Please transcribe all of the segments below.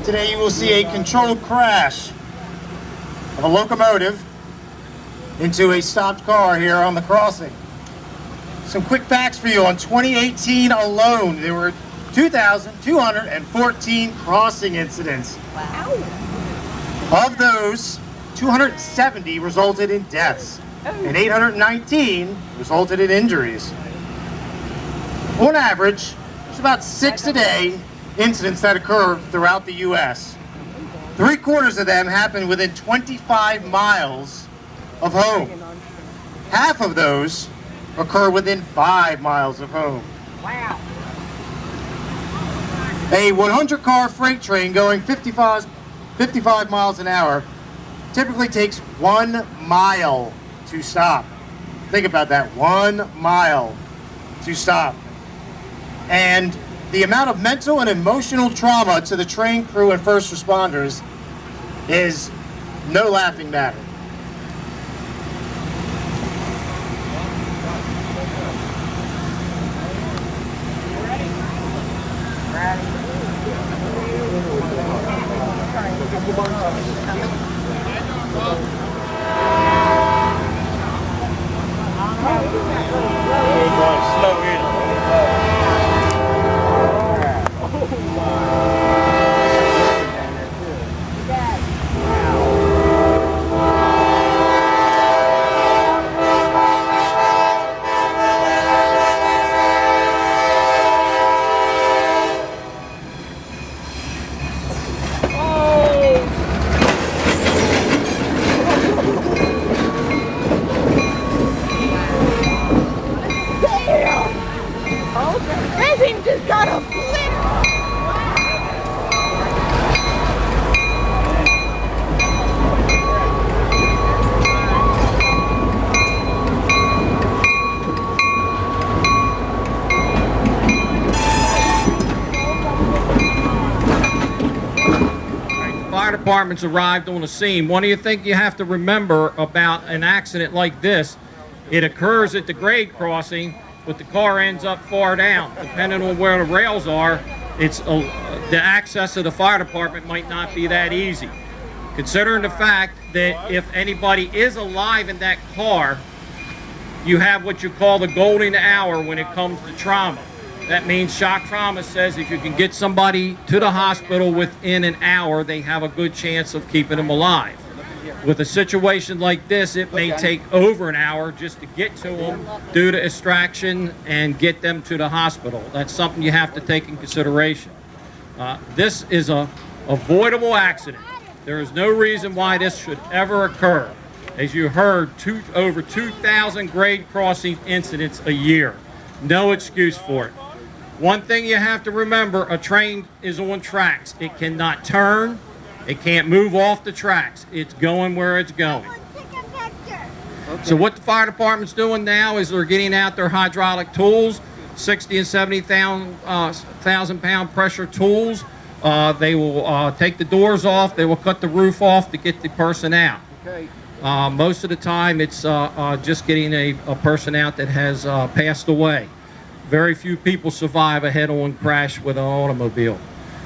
Today you will see a controlled crash of a locomotive into a stopped car here on the crossing. Some quick facts for you. On 2018 alone, there were 2,214 crossing incidents. Wow. Of those, 270 resulted in deaths, and 819 resulted in injuries. On average, there's about 6 a day incidents that occur throughout the U.S. 3/4 of them happen within 25 miles of home. Half of those occur within 5 miles of home. Wow. A 100-car freight train going 55 miles an hour typically takes 1 mile to stop. Think about that, 1 mile to stop. And the amount of mental and emotional trauma to the train crew and first responders is no laughing matter. That thing just got a flip. Fire departments arrived on the scene. What do you think you have to remember about an accident like this? It occurs at the grade crossing, but the car ends up far down. Depending on where the rails are, the access to the fire department might not be that easy. Considering the fact that if anybody is alive in that car, you have what you call the golden hour when it comes to trauma. That means shock trauma says if you can get somebody to the hospital within an hour, they have a good chance of keeping them alive. With a situation like this, it may take over an hour just to get to them due to extraction and get them to the hospital. That's something you have to take in consideration. This is a avoidable accident. There is no reason why this should ever occur. As you heard, over 2,000 grade crossing incidents a year. No excuse for it. One thing you have to remember, a train is on tracks. It cannot turn. It can't move off the tracks. It's going where it's going. So what the fire department's doing now is they're getting out their hydraulic tools, 60 and 70,000 pound pressure tools. They will take the doors off. They will cut the roof off to get the person out. Most of the time it's just getting a person out that has passed away. Very few people survive a head-on crash with an automobile.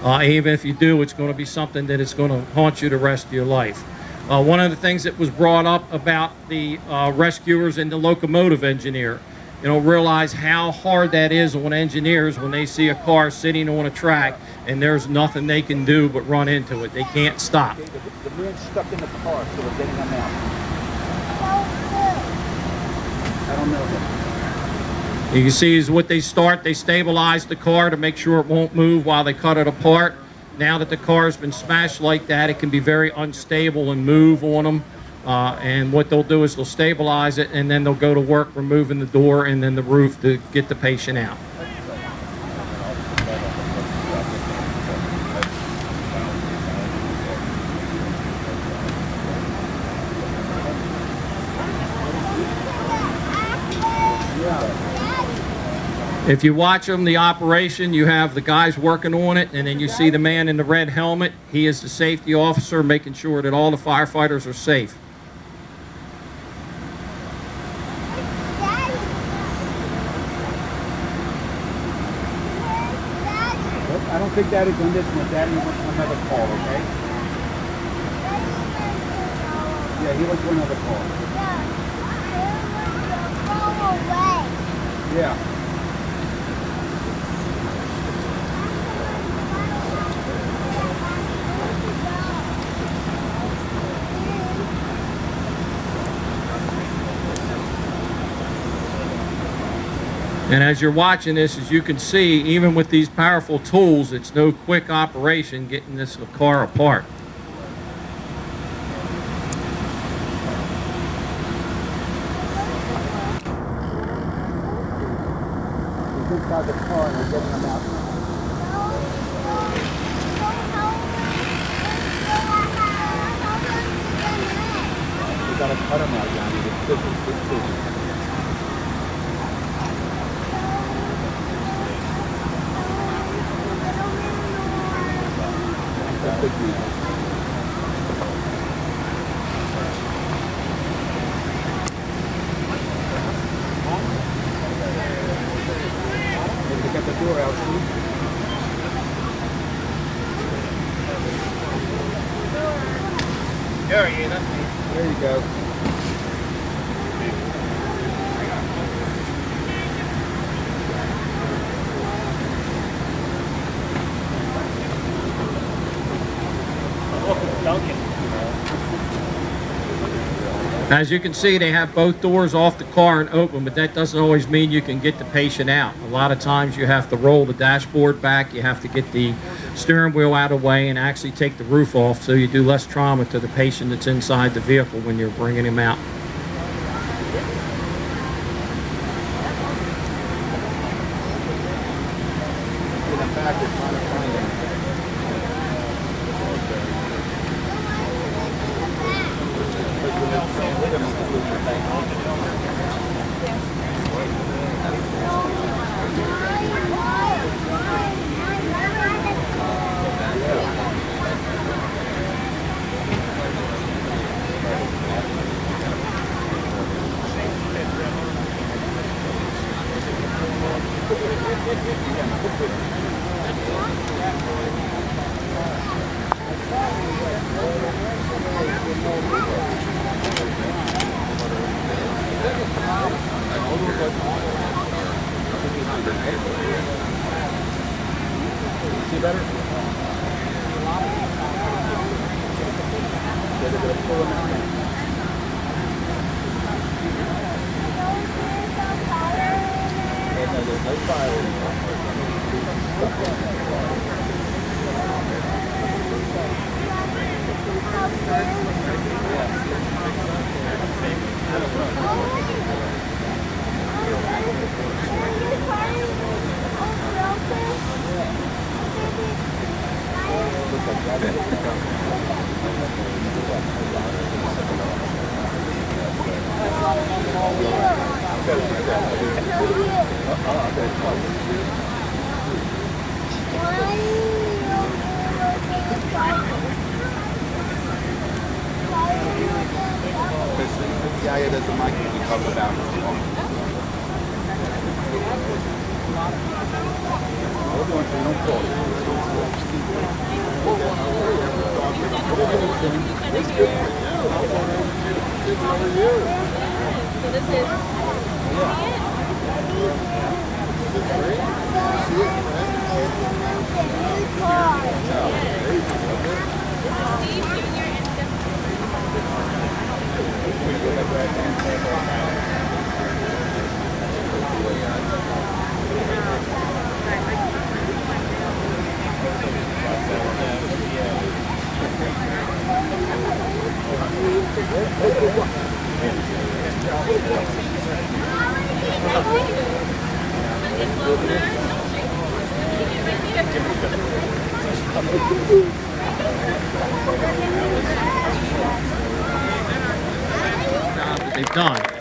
Even if you do, it's going to be something that is going to haunt you the rest of your life. One of the things that was brought up about the rescuers and the locomotive engineer, you know, realize how hard that is on engineers when they see a car sitting on a track and there's nothing they can do but run into it. They can't stop. The man's stuck in the car, so we're getting him out. I don't know. You can see is what they start. They stabilize the car to make sure it won't move while they cut it apart. Now that the car has been smashed like that, it can be very unstable and move on them. And what they'll do is they'll stabilize it, and then they'll go to work removing the door and then the roof to get the patient out. If you watch them, the operation, you have the guys working on it, and then you see the man in the red helmet. He is the safety officer making sure that all the firefighters are safe. I don't think Daddy's on this one. Daddy wants another call, okay? Yeah, he wants another call. Yeah. And as you're watching this, as you can see, even with these powerful tools, it's no quick operation getting this car apart. He's inside the car and we're getting him out. We gotta cut him out, Johnny. It's scissors. Big deal. Maybe get the door out, too. There he is, that's me. There you go. As you can see, they have both doors off the car and open, but that doesn't always mean you can get the patient out. A lot of times you have to roll the dashboard back, you have to get the steering wheel out of the way and actually take the roof off so you do less trauma to the patient that's inside the vehicle when you're bringing him out. In the back, we're trying to find him. See better? They're going to pull him out. There's no fire anymore. Yeah, doesn't like it when we talk about it. We're going to no fault. So this is They've done.